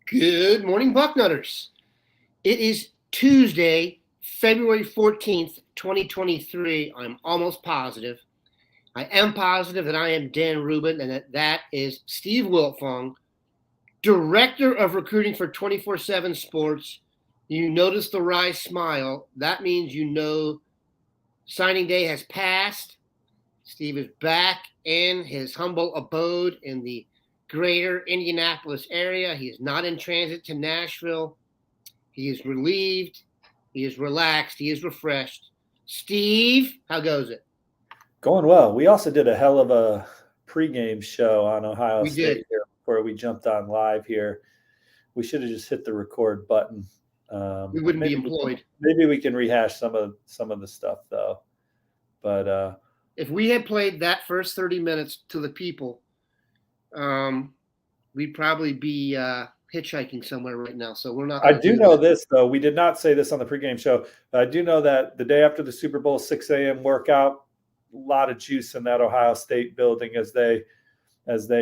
Good morning, Bucknutters. It is Tuesday, February 14th, 2023. I'm almost positive. I am positive that I am Dan Rubin and that is Steve Wiltfong, Director of Recruiting for 24/7 Sports. You notice the wry smile. That means you know signing day has passed. Steve is back in his humble abode in the greater Indianapolis area. He is not in transit to Nashville. He is relieved. He is relaxed. He is refreshed. Steve, how goes it? Going well. We also did a hell of a pregame show on Ohio State here before we jumped on live here. We should have just hit the record button. We wouldn't be employed. Maybe we can rehash some of the stuff though. But if we had played that first 30 minutes to the people, we'd probably be hitchhiking somewhere right now. So we're not. I do know this though. We did not say this on the pregame show. But I do know that the day after the Super Bowl 6 a.m. workout, a lot of juice in that Ohio State building as they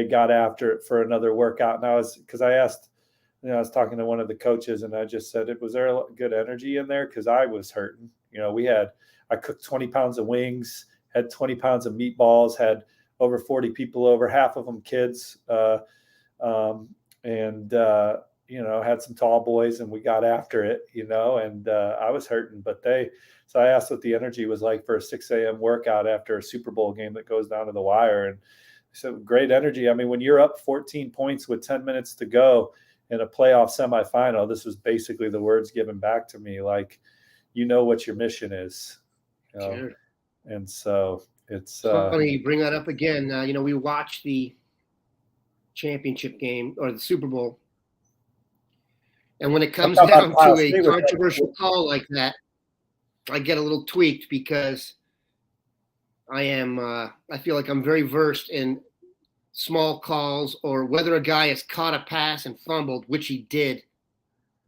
got after it for another workout. And I asked, I was talking to one of the coaches and I just said, was there a good energy in there? Because I was hurting. I cooked 20 pounds of wings, had 20 pounds of meatballs, had over 40 people over, half of them kids, had some tall boys and we got after it, and I was hurting, so I asked what the energy was like for a 6 a.m. workout after a Super Bowl game that goes down to the wire. And so great energy. I mean, when you're up 14 points with 10 minutes to go in a playoff semifinal, this was basically the words given back to me. Like, what your mission is. Sure. And so it's funny you bring that up again. We watched the championship game or the Super Bowl. And when it comes down to a controversial call like that, I get a little tweaked because I feel like I'm very versed in small calls or whether a guy has caught a pass and fumbled, which he did.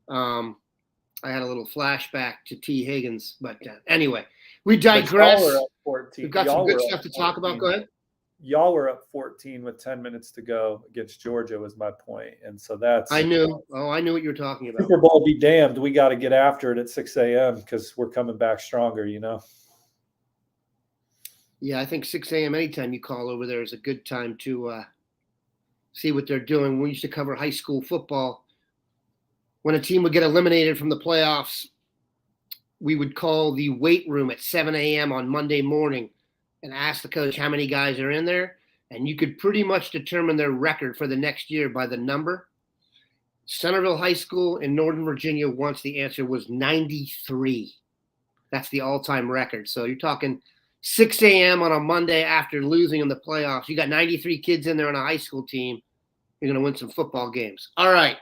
I had a little flashback to T. Higgins, but anyway, we digress. We've got some good stuff to talk about. Go ahead. Y'all were up 14 with 10 minutes to go against Georgia was my point. And so that's – I knew what you were talking about. Super Bowl be damned. We got to get after it at 6 a.m. because we're coming back stronger, Yeah, I think 6 a.m. anytime you call over there is a good time to see what they're doing. We used to cover high school football. When a team would get eliminated from the playoffs, we would call the weight room at 7 a.m. on Monday morning and ask the coach how many guys are in there. And you could pretty much determine their record for the next year by the number. Centerville High School in Northern Virginia, once the answer was 93. That's the all-time record. So you're talking 6 a.m. on a Monday after losing in the playoffs. You got 93 kids in there on a high school team. You're going to win some football games. All right.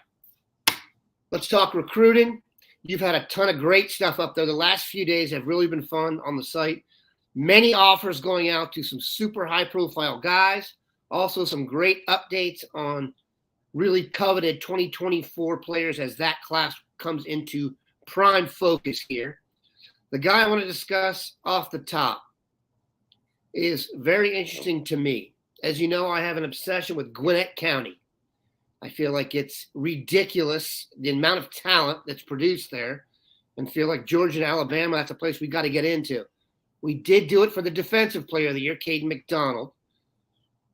Let's talk recruiting. You've had a ton of great stuff up there. The last few days have really been fun on the site. Many offers going out to some super high-profile guys. Also some great updates on really coveted 2024 players as that class comes into prime focus here. The guy I want to discuss off the top is very interesting to me. As you know, I have an obsession with Gwinnett County. I feel like it's ridiculous, the amount of talent that's produced there, and feel like Georgia and Alabama, that's a place we got to get into. We did do it for the defensive player of the year, Caden McDonald.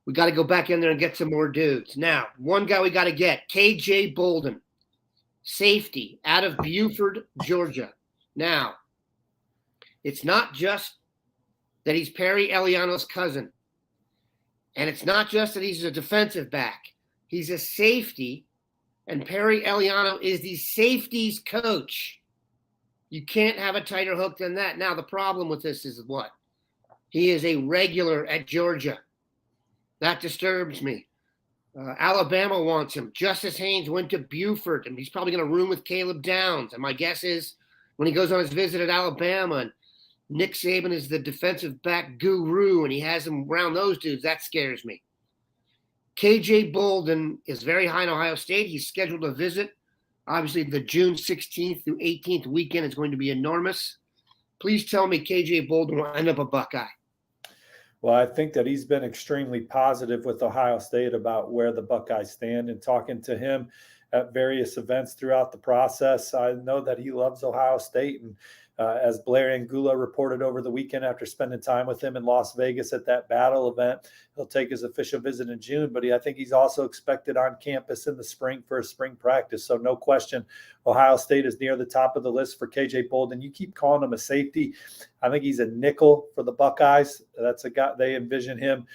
We got to go back in there and get some more dudes. Now, one guy we got to get, KJ Bolden, safety out of Buford, Georgia. Now, it's not just that he's Perry Eliano's cousin, and it's not just that he's a defensive back. He's a safety, and Perry Eliano is the safeties coach. You can't have a tighter hook than that. Now, the problem with this is what? He is a regular at Georgia. That disturbs me. Alabama wants him. Justice Haynes went to Buford, and he's probably going to room with Caleb Downs. And my guess is when he goes on his visit at Alabama, and Nick Saban is the defensive back guru, and he has him around those dudes, that scares me. KJ Bolden is very high in Ohio State. He's scheduled a visit. Obviously, the June 16th through 18th weekend is going to be enormous. Please tell me KJ Bolden will end up a Buckeye. Well, I think that he's been extremely positive with Ohio State about where the Buckeyes stand, and talking to him at various events throughout the process. I know that he loves Ohio State, and as Blair Angulo reported over the weekend after spending time with him in Las Vegas at that battle event, he'll take his official visit in June, but I think he's also expected on campus in the spring for a spring practice. So no question, Ohio State is near the top of the list for KJ Bolden. You keep calling him a safety. I think he's a nickel for the Buckeyes. That's a guy, they envision him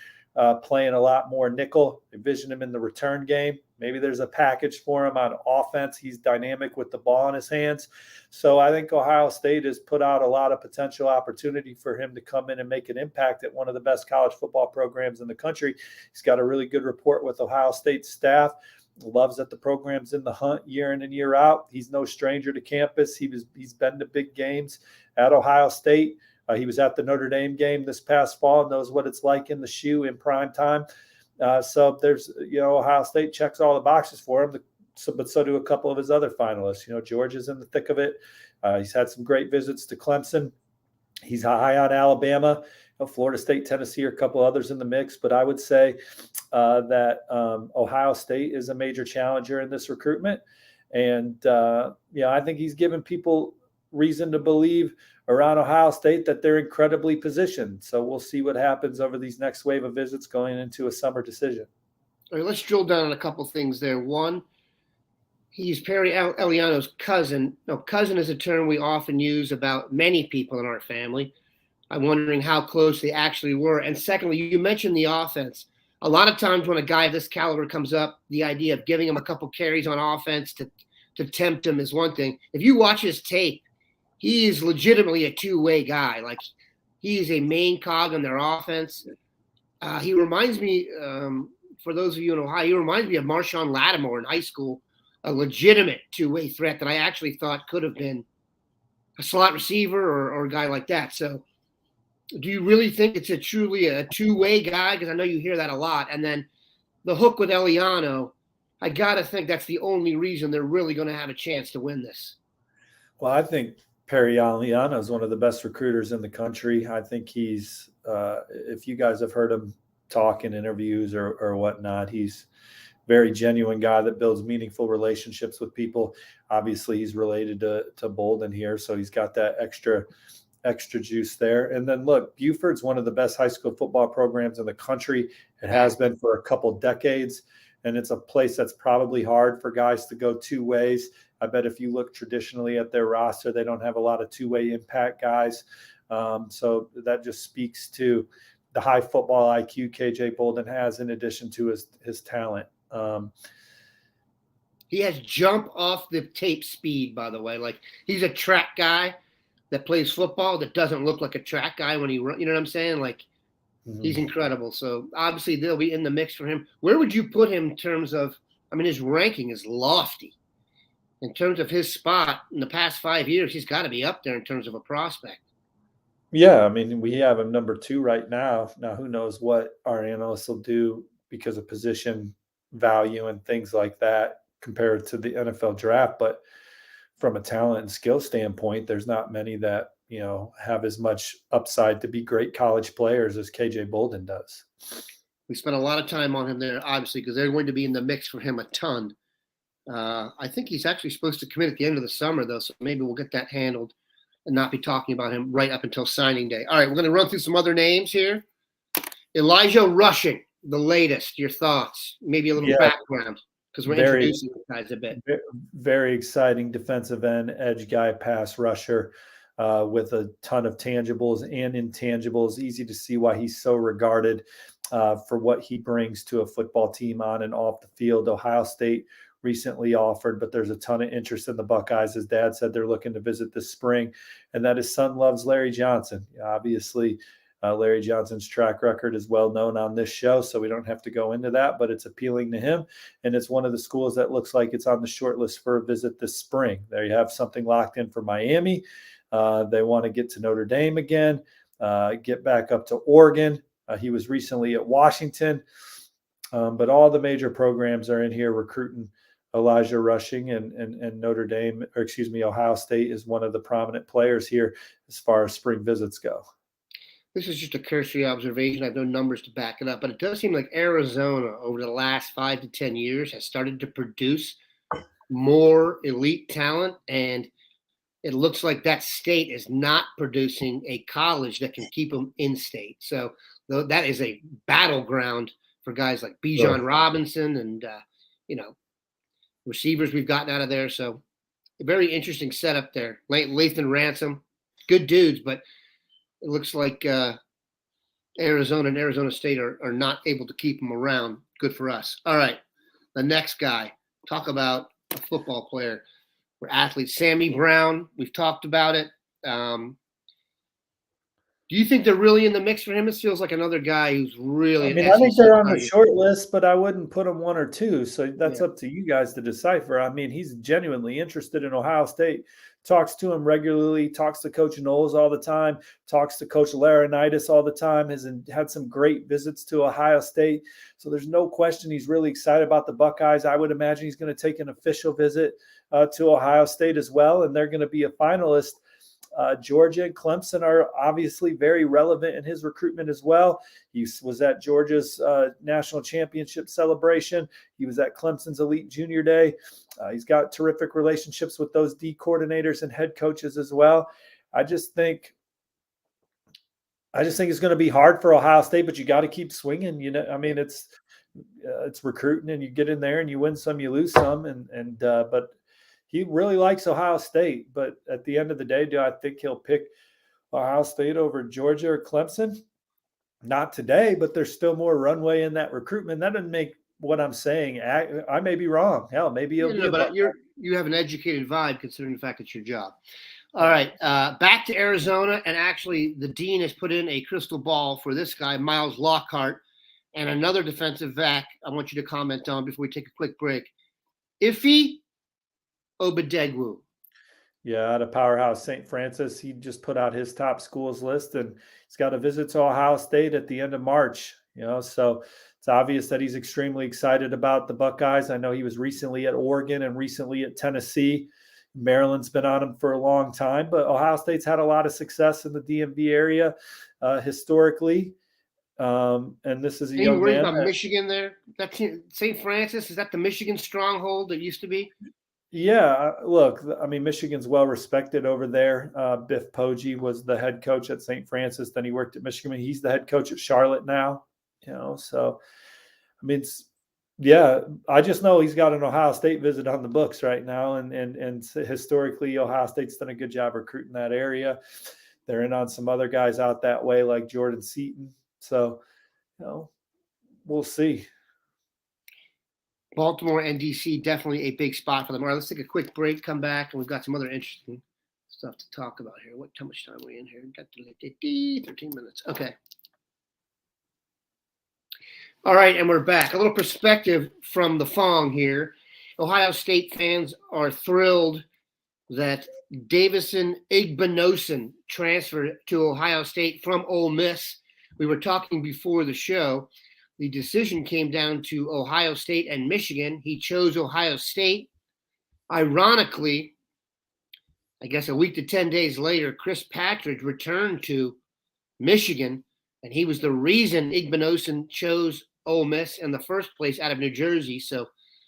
playing a lot more nickel, envision him in the return game. Maybe there's a package for him on offense. He's dynamic with the ball in his hands. So I think Ohio State has put out a lot of potential opportunity for him to come in and make an impact at one of the best college football programs in the country. He's got a really good rapport with Ohio State staff. Loves that the program's in the hunt year in and year out. He's no stranger to campus. He's been to big games at Ohio State. He was at the Notre Dame game this past fall, knows what it's like in the shoe in prime time. So there's, Ohio State checks all the boxes for him, but so do a couple of his other finalists. Georgia's in the thick of it. He's had some great visits to Clemson. He's high on Alabama. Florida State, Tennessee are a couple others in the mix, but I would say that Ohio State is a major challenger in this recruitment. And, I think he's given people reason to believe around Ohio State that they're incredibly positioned. So we'll see what happens over these next wave of visits going into a summer decision. All right, let's drill down on a couple things there. One, he's Perry Eliano's cousin. Now, cousin is a term we often use about many people in our family. I'm wondering how close they actually were. And secondly, you mentioned the offense. A lot of times when a guy of this caliber comes up, the idea of giving him a couple carries on offense to tempt him is one thing. If you watch his tape, he is legitimately a two-way guy. Like, he is a main cog in their offense. He reminds me, for those of you in Ohio, he reminds me of Marshawn Lattimore in high school, a legitimate two-way threat that I actually thought could have been a slot receiver or a guy like that. So do you really think it's truly a two-way guy? Because I know you hear that a lot. And then the hook with Eliano, I got to think that's the only reason they're really going to have a chance to win this. Well, I think Perry Eliano is one of the best recruiters in the country. I think he's, if you guys have heard him talk in interviews or whatnot, he's a very genuine guy that builds meaningful relationships with people. Obviously, he's related to Bolden here, so he's got that extra juice there. And then look, Buford's one of the best high school football programs in the country. It has been for a couple decades, and it's a place that's probably hard for guys to go two ways. I bet if you look traditionally at their roster, they don't have a lot of two-way impact guys. So that just speaks to the high football IQ KJ Bolden has in addition to his talent. He has jump off the tape speed, by the way. Like, he's a track guy that plays football that doesn't look like a track guy when he runs. You know what I'm saying? Like, he's incredible. So obviously they'll be in the mix for him. Where would you put him in terms of, his ranking is lofty. In terms of his spot in the past 5 years, he's got to be up there in terms of a prospect. Yeah, we have him number 2 right now. Now, who knows what our analysts will do because of position value and things like that compared to the NFL draft. But from a talent and skill standpoint, there's not many that, have as much upside to be great college players as KJ Bolden does. We spent a lot of time on him there, obviously, because they're going to be in the mix for him a ton. I think he's actually supposed to commit at the end of the summer, though, so maybe we'll get that handled and not be talking about him right up until signing day. All right, we're going to run through some other names here. Elijah Rushing, the latest. Your thoughts? Maybe a little background, because we're introducing these guys a bit. Very exciting defensive end, edge guy, pass rusher with a ton of tangibles and intangibles. Easy to see why he's so regarded for what he brings to a football team on and off the field. Ohio State recently offered, but there's a ton of interest in the Buckeyes. His dad said they're looking to visit this spring, and that his son loves Larry Johnson. Obviously, Larry Johnson's track record is well known on this show, so we don't have to go into that, but it's appealing to him, and it's one of the schools that looks like it's on the short list for a visit this spring. There you have something locked in for Miami. They want to get to Notre Dame again, get back up to Oregon. He was recently at Washington, but all the major programs are in here recruiting Elijah Rushing, and Notre Dame, Ohio State is one of the prominent players here as far as spring visits go. This is just a cursory observation. I have no numbers to back it up, but it does seem like Arizona over the last 5 to 10 years has started to produce more elite talent, and it looks like that state is not producing a college that can keep them in state. So that is a battleground for guys like Bijan Robinson and, receivers we've gotten out of there. So a very interesting setup there. Lathan Ransom, good dudes, but it looks like Arizona and Arizona State are not able to keep them around. Good for us. All right, the next guy. Talk about a football player. We're athletes. Sammy Brown, we've talked about it. Do you think they're really in the mix for him? It feels like another guy who's really. I mean, I think they're on the short list, but I wouldn't put them 1 or 2. So that's up to you guys to decipher. I mean, he's genuinely interested in Ohio State. Talks to him regularly. Talks to Coach Knowles all the time. Talks to Coach Laurinaitis all the time. Has had some great visits to Ohio State. So there's no question he's really excited about the Buckeyes. I would imagine he's going to take an official visit to Ohio State as well, and they're going to be a finalist. Georgia and Clemson are obviously very relevant in his recruitment as well. He was at Georgia's national championship celebration. He was at Clemson's Elite Junior Day. He's got terrific relationships with those D coordinators and head coaches as well. I just think it's going to be hard for Ohio State, but you got to keep swinging. I mean, it's recruiting, and you get in there and you win some, you lose some, but he really likes Ohio State. But at the end of the day, do I think he'll pick Ohio State over Georgia or Clemson? Not today, but there's still more runway in that recruitment. That doesn't make what I'm saying. I may be wrong. Hell, maybe he'll be. But you have an educated vibe considering the fact it's your job. All right, back to Arizona, and actually the dean has put in a crystal ball for this guy, Miles Lockhart, and another defensive back I want you to comment on before we take a quick break. Ife Obadegwu. Yeah, out of Powerhouse St. Francis. He just put out his top schools list, and he's got a visit to Ohio State at the end of March. So it's obvious that he's extremely excited about the Buckeyes. I know he was recently at Oregon and recently at Tennessee. Maryland's been on him for a long time, but Ohio State's had a lot of success in the DMV area historically. And this is a young man. About Michigan there? That St. Francis, is that the Michigan stronghold that used to be? Yeah, look, I mean, Michigan's well respected over there. Biff Poggi was the head coach at St. Francis. Then he worked at Michigan. He's the head coach at Charlotte now. So I mean, I just know he's got an Ohio State visit on the books right now, and historically, Ohio State's done a good job recruiting that area. They're in on some other guys out that way, like Jordan Seaton. So, we'll see. Baltimore and DC, definitely a big spot for them. All right, let's take a quick break, come back, and we've got some other interesting stuff to talk about here. How much time are we in here? We've got 13 minutes. Okay. All right, and we're back. A little perspective from the Fong here. Ohio State fans are thrilled that Davison Igbinosin transferred to Ohio State from Ole Miss. We were talking before the show. The decision came down to Ohio State and Michigan. He chose Ohio State. Ironically, I guess a week to 10 days later, Chris Patridge returned to Michigan, and he was the reason Igbinosin chose Ole Miss in the first place out of New Jersey. So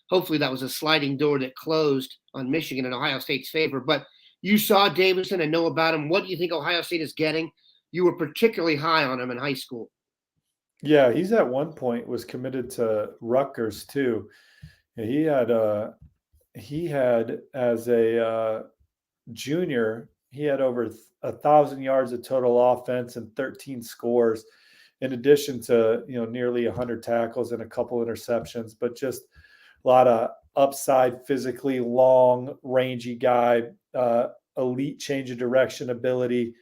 hopefully that was a sliding door that closed on Michigan and Ohio State's favor. But you saw Davison and know about him. What do you think Ohio State is getting? You were particularly high on him in high school. Yeah, he's at one point was committed to Rutgers too. He had as a junior, he had over 1,000 yards of total offense and 13 scores, in addition to nearly 100 tackles and a couple interceptions. But just a lot of upside, physically long, rangy guy, elite change of direction ability.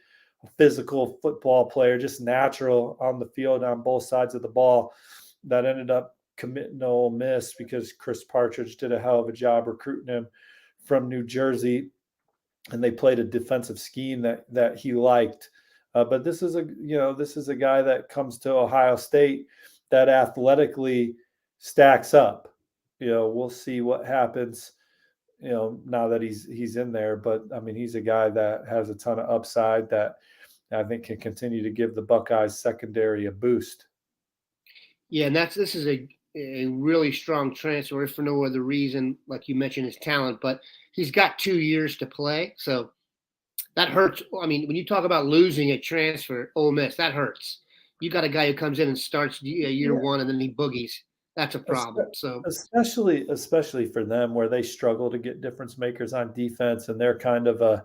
Physical football player, just natural on the field on both sides of the ball, that ended up committing to Ole Miss because Chris Partridge did a hell of a job recruiting him from New Jersey, and they played a defensive scheme that he liked. But this is a guy that comes to Ohio State that athletically stacks up. We'll see what happens. Now that he's in there, but I mean, he's a guy that has a ton of upside that I think can continue to give the Buckeyes secondary a boost. Yeah, and this is a really strong transfer, if for no other reason, like you mentioned, his talent, but he's got 2 years to play. So that hurts. I mean, when you talk about losing a transfer, Ole Miss, that hurts. You got a guy who comes in and starts year one and then he boogies. That's a problem. So especially for them where they struggle to get difference makers on defense, and they're kind of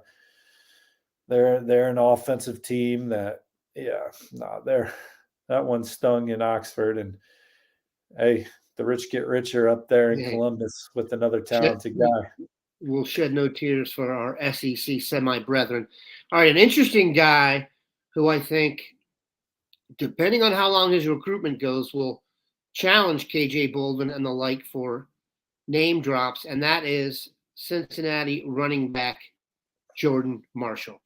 they're an offensive team that that one stung in Oxford, and hey, the rich get richer up there in Columbus with another talented guy. We'll shed no tears for our SEC semi-brethren. All right, an interesting guy who I think, depending on how long his recruitment goes, will challenge KJ Bolden and the like for name drops, and that is Cincinnati running back Jordan Marshall.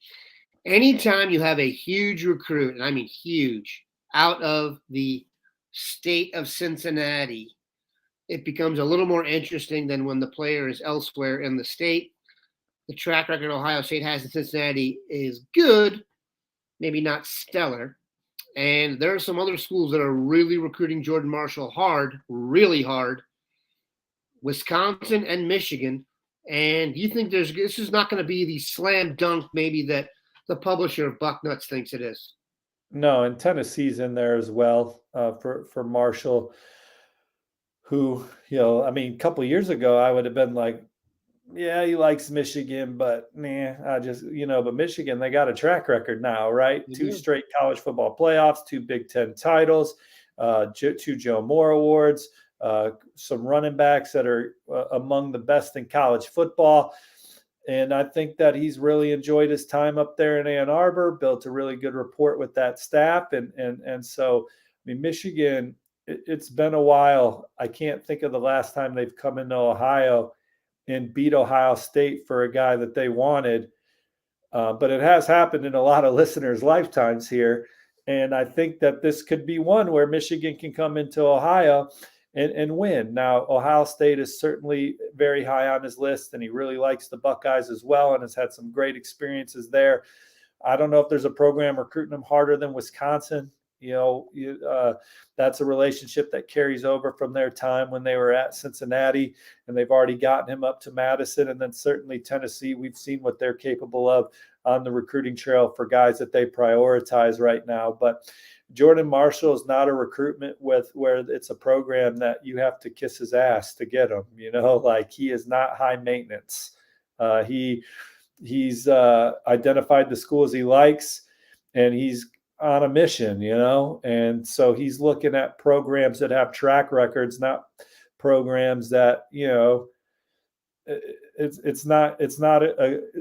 Anytime you have a huge recruit, and I mean huge, out of the state of Cincinnati, it becomes a little more interesting than when the player is elsewhere in the state. The track record Ohio State has in Cincinnati is good, maybe not stellar. And there are some other schools that are really recruiting Jordan Marshall hard, really hard. Wisconsin and Michigan. And you think this is not going to be the slam dunk maybe that the publisher of Bucknuts thinks it is? No, and Tennessee's in there as well for Marshall, who, I mean, a couple of years ago, I would have been like, yeah, he likes Michigan, but but Michigan, they got a track record now, right? Mm-hmm. 2 straight college football playoffs, 2 Big Ten titles, 2 Joe Moore awards, some running backs that are among the best in college football. And I think that he's really enjoyed his time up there in Ann Arbor, built a really good rapport with that staff. And so, I mean, Michigan, it's been a while. I can't think of the last time they've come into Ohio and beat Ohio State for a guy that they wanted. But it has happened in a lot of listeners' lifetimes here. And I think that this could be one where Michigan can come into Ohio and win. Now, Ohio State is certainly very high on his list, and he really likes the Buckeyes as well and has had some great experiences there. I don't know if there's a program recruiting him harder than Wisconsin. That's a relationship that carries over from their time when they were at Cincinnati, and they've already gotten him up to Madison. And then certainly Tennessee, we've seen what they're capable of on the recruiting trail for guys that they prioritize right now. But Jordan Marshall is not a recruitment where it's a program that you have to kiss his ass to get him. Like he is not high maintenance. He's identified the schools he likes, and he's on a mission, and so he's looking at programs that have track records, not programs that, it's not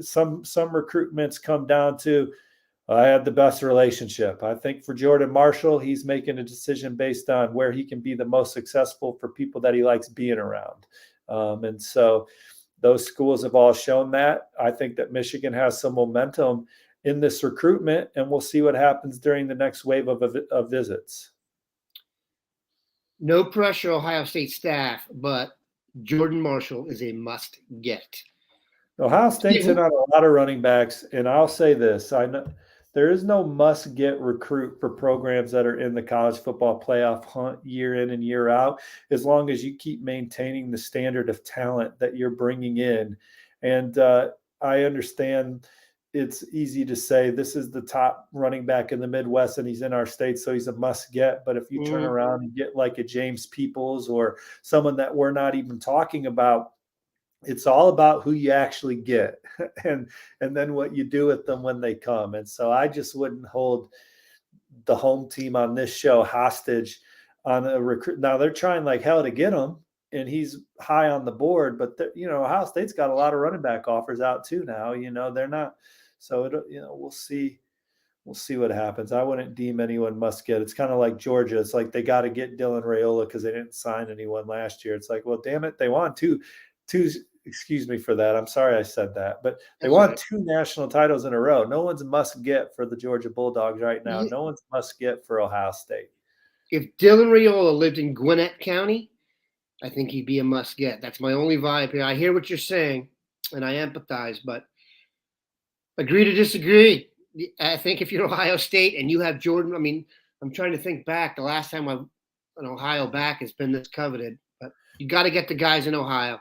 some recruitments come down to, I had the best relationship. I think for Jordan Marshall, he's making a decision based on where he can be the most successful for people that he likes being around. And so those schools have all shown that. I think that Michigan has some momentum in this recruitment, and we'll see what happens during the next wave of visits. No pressure, Ohio State staff, but Jordan Marshall is a must get. Ohio State's in on a lot of running backs, and I'll say this: I know there is no must get recruit for programs that are in the college football playoff hunt year in and year out, as long as you keep maintaining the standard of talent that you're bringing in. And I understand it's easy to say this is the top running back in the Midwest and he's in our state, so he's a must get. But if you turn around and get like a James Peoples or someone that we're not even talking about, it's all about who you actually get and then what you do with them when they come. And so I just wouldn't hold the home team on this show hostage on a recruit. Now they're trying like hell to get him, and he's high on the board, but Ohio State's got a lot of running back offers out too now. They're not. So we'll see. We'll see what happens. I wouldn't deem anyone must get. It's kind of like Georgia. It's like they got to get Dylan Raiola because they didn't sign anyone last year. It's like, well, damn it, they won two. Excuse me for that. I'm sorry I said that, but they won 2 national titles in a row. No one's must get for the Georgia Bulldogs right now. No one's must get for Ohio State. If Dylan Raiola lived in Gwinnett County, I think he'd be a must get. That's my only vibe here. I hear what you're saying, and I empathize, but agree to disagree. I think if you're Ohio State and you have Jordan, I mean, I'm trying to think back the last time an Ohio back has been this coveted. But you got to get the guys in Ohio.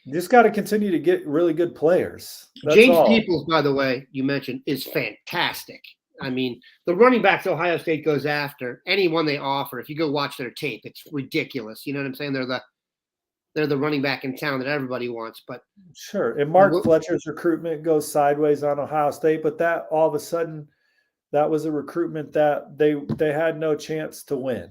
You just got to continue to get really good players. That's James all. Peoples, by the way, you mentioned, is fantastic. I mean, the running backs Ohio State goes after, anyone they offer, if you go watch their tape, it's ridiculous. You know what I'm saying? They're the running back in town that everybody wants. But sure. And Mark Fletcher's recruitment goes sideways on Ohio State, but that all of a sudden, that was a recruitment that they had no chance to win.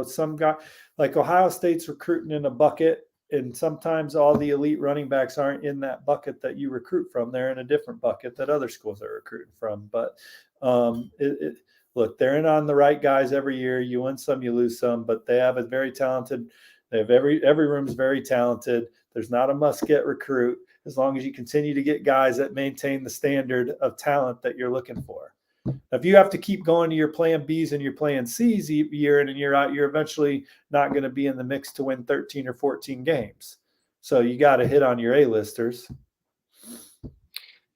Some guy like Ohio State's recruiting in a bucket, and sometimes all the elite running backs aren't in that bucket that you recruit from. They're in a different bucket that other schools are recruiting from. But look, they're in on the right guys every year. You win some, you lose some, but they have a very talented. They have every room is very talented. There's not a must-get recruit as long as you continue to get guys that maintain the standard of talent that you're looking for. If you have to keep going to your plan Bs and your plan Cs year in and year out, you're eventually not going to be in the mix to win 13 or 14 games. So you got to hit on your A-listers.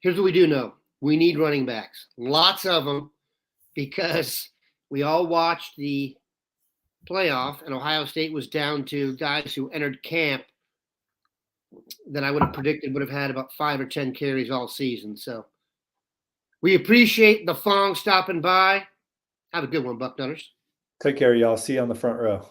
Here's what we do know. We need running backs. Lots of them, because we all watched the playoff and Ohio State was down to guys who entered camp that I would have predicted would have had about 5 or 10 carries all season. So we appreciate the Fong stopping by. Have a good one, Bucknutters. Take care, y'all. See you on the front row.